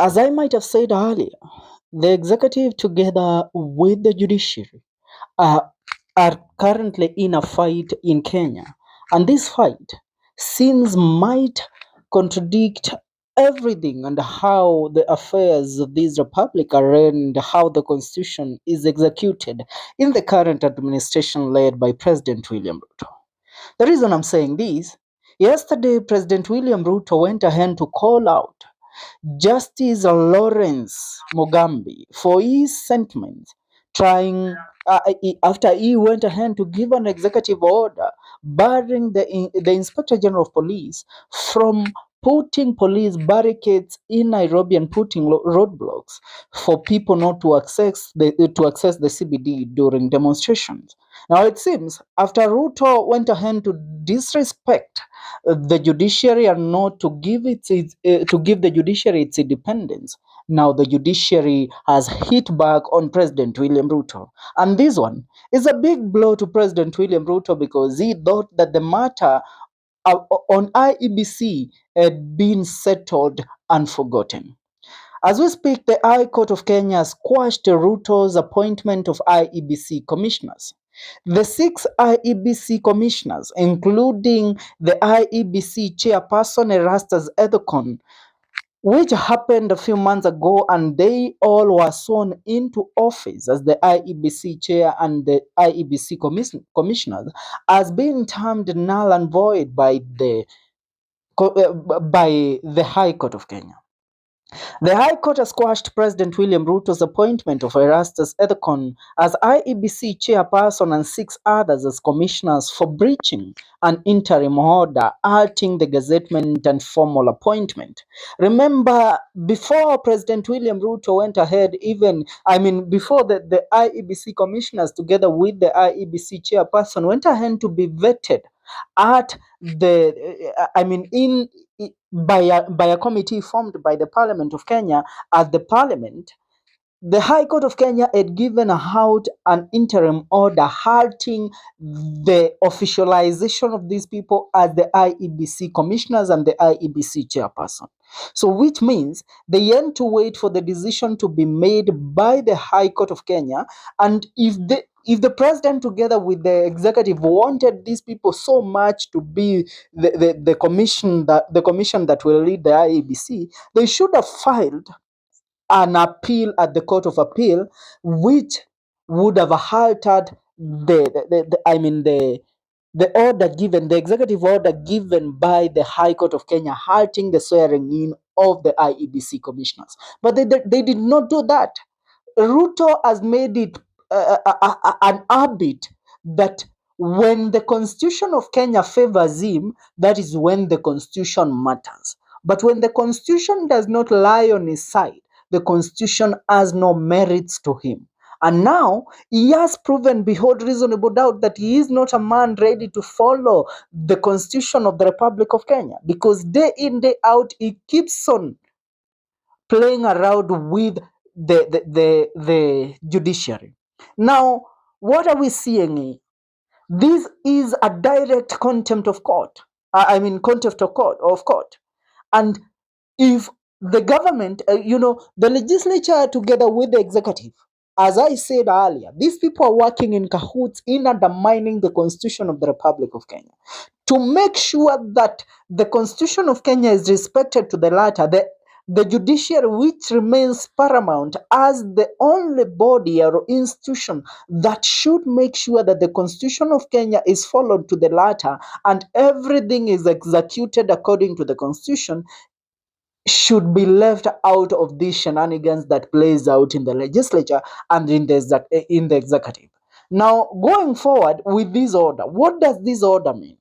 As I might have said earlier, the executive together with the judiciary are currently in a fight in Kenya. And this fight seems might contradict everything and how the affairs of this republic are and how the constitution is executed in the current administration led by President William Ruto. The reason I'm saying this, yesterday President William Ruto went ahead to call out Justice Lawrence Mugambi for his sentiments, trying after he went ahead to give an executive order barring the Inspector General of Police from putting police barricades in Nairobi and putting roadblocks for people not to access the CBD during demonstrations. Now it seems after Ruto went ahead to disrespect the judiciary and not to give to give the judiciary its independence. Now the judiciary has hit back on President William Ruto, and this one is a big blow to President William Ruto because he thought that the matter on Iebc had been settled and forgotten. As we speak, the High Court of Kenya has quashed Ruto's appointment of Iebc commissioners. The 6 Iebc commissioners, including the Iebc chairperson Erastus Ethekon, which happened a few months ago, and they all were sworn into office as the Iebc chair and the Iebc commissioners, has been termed null and void by the High Court of Kenya. The High Court has quashed President William Ruto's appointment of Erastus Ethekon as Iebc chairperson and 6 others as commissioners for breaching an interim order halting the gazettement and formal appointment. Remember, before President William Ruto went ahead, before the Iebc commissioners together with the Iebc chairperson went ahead to be vetted at by a committee formed by the Parliament of Kenya. At the Parliament, the High Court of Kenya had given out an interim order halting the officialization of these people as the Iebc commissioners and the Iebc chairperson. So which means they had to wait for the decision to be made by the High Court of Kenya, and if the president together with the executive wanted these people so much to be the commission that will lead the Iebc, they should have filed an appeal at the Court of Appeal, which would have halted the order given, the executive order given by the High Court of Kenya, halting the swearing in of the Iebc commissioners. But they did not do that. Ruto has made it an habit that when the Constitution of Kenya favors him, that is when the Constitution matters. But when the Constitution does not lie on his side, the Constitution has no merits to him. And now he has proven beyond reasonable doubt that he is not a man ready to follow the Constitution of the Republic of Kenya, because day in, day out, he keeps on playing around with the judiciary. Now, what are we seeing here? This is a direct contempt of court. Contempt of court. And if the government, the legislature together with the executive, as I said earlier, these people are working in cahoots in undermining the Constitution of the Republic of Kenya. To make sure that the Constitution of Kenya is respected to the latter, the judiciary, which remains paramount as the only body or institution that should make sure that the Constitution of Kenya is followed to the latter and everything is executed according to the Constitution, should be left out of these shenanigans that plays out in the legislature and in the executive. Now, going forward with this order, what does this order mean?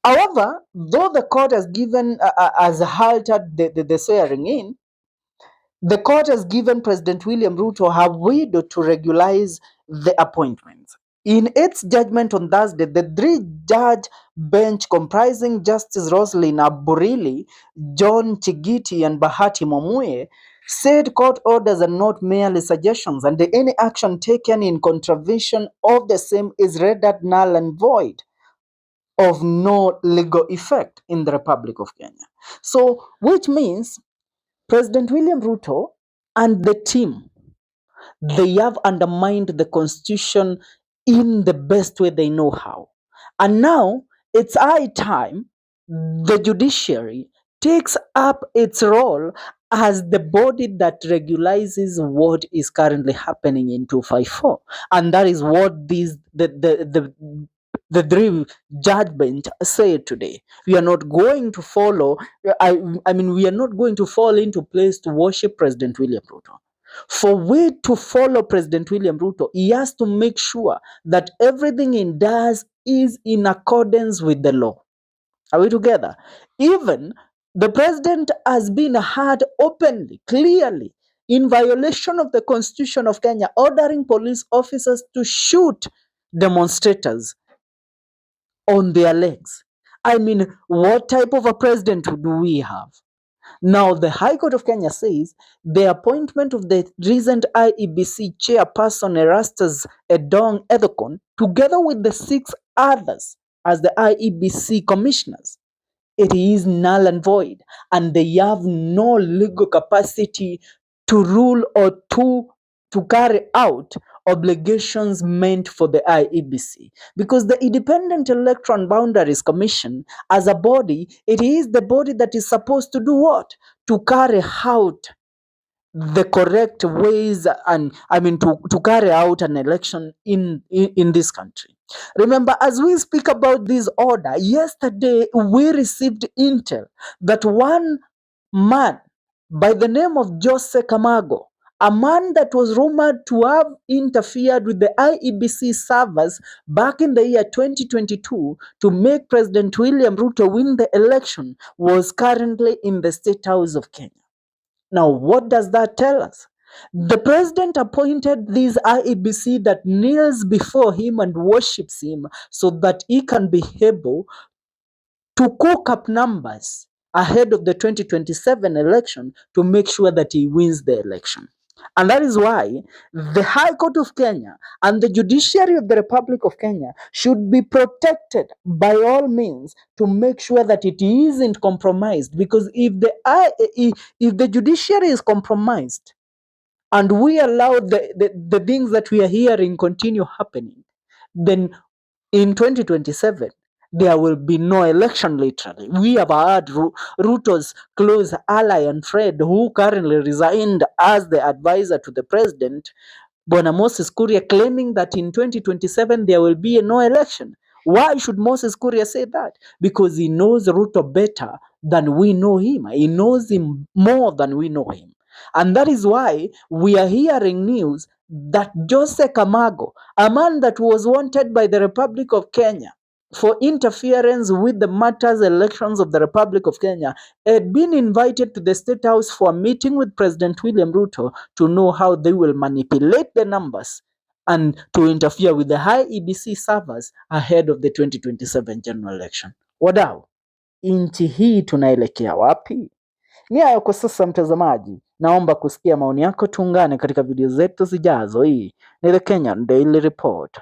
However, though the court has halted the swearing in, the court has given President William Ruto a window to regularize the appointments. In its judgment on Thursday, the 3-judge bench comprising Justice Roslyn Aburili, John Chigiti, and Bahati Momuye said court orders are not merely suggestions, and any action taken in contravention of the same is rendered null and void, of no legal effect in the Republic of Kenya. So, which means President William Ruto and the team, they have undermined the constitution in the best way they know how. And now it's high time the judiciary takes up its role as the body that regularizes what is currently happening in 254. And that is what the three judgment say today. We are not going to follow, we are not going to fall into place to worship President William Ruto. For we to follow President William Ruto, he has to make sure that everything he does is in accordance with the law. Are we together? Even the president has been heard openly, clearly, in violation of the Constitution of Kenya, ordering police officers to shoot demonstrators on their legs. I mean, what type of a president do we have? Now, the High Court of Kenya says the appointment of the recent Iebc chairperson Erastus Edong Ethekon, together with the 6 others as the Iebc commissioners, it is null and void, and they have no legal capacity to rule or to carry out obligations meant for the Iebc, because the Independent Electoral Boundaries Commission, as a body, it is the body that is supposed to do what? To carry out the correct ways, and to carry out an election in this country. Remember, as we speak about this order, yesterday we received intel that one man by the name of Jose Camargo, a man that was rumored to have interfered with the Iebc servers back in the year 2022 to make President William Ruto win the election, was currently in the State House of Kenya. Now, what does that tell us? The president appointed this Iebc that kneels before him and worships him so that he can be able to cook up numbers ahead of the 2027 election to make sure that he wins the election. And that is why the High Court of Kenya and the judiciary of the Republic of Kenya should be protected by all means to make sure that it isn't compromised. Because if the judiciary is compromised and we allow the things that we are hearing continue happening, then in 2027, there will be no election literally. We have heard Ruto's close ally and friend, who currently resigned as the advisor to the president, Bwana Moses Kuria, claiming that in 2027 there will be no election. Why should Moses Kuria say that? Because he knows Ruto better than we know him. He knows him more than we know him. And that is why we are hearing news that Jose Camargo, a man that was wanted by the Republic of Kenya for interference with the matters elections of the Republic of Kenya, had been invited to the State House for a meeting with President William Ruto to know how they will manipulate the numbers and to interfere with the Iebc servers ahead of the 2027 general election. Wadau, nchi hii tunaelekea wapi? Ni hayo kwa sasa, mtazamaji. Naomba kusikia maoni yako, tuungane katika video zetu zijazo. Hii ni The Kenyan Daily Report.